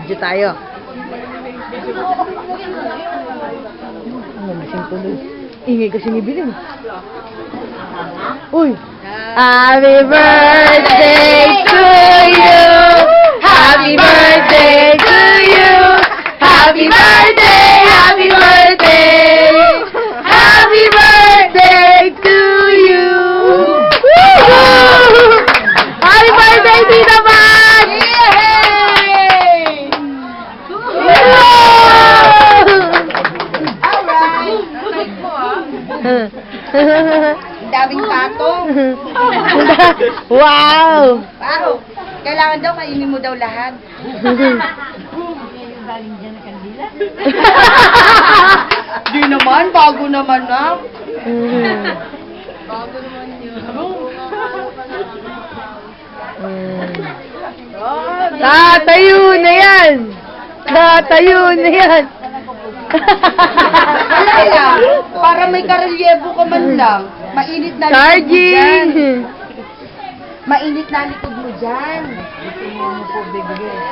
Video tayo. Gising tuloy. Ingay kasi ni Bilin. Uy! Happy birthday to you! Happy birthday to you! Happy birthday! Happy birthday! Happy birthday to you! Woo! Happy birthday, Tita Pat! Ang daming patong. Wow! Wow! Kailangan daw, kainin mo daw lahat. Di naman, bago naman na. Bago naman yun. Tatayo na yan! Tatayo na yan! Wala lang. Para may karelyebo ka man lang. Mainit na likod mo dyan. Charging! Mainit na likod mo dyan. Gusto mo po bigyan.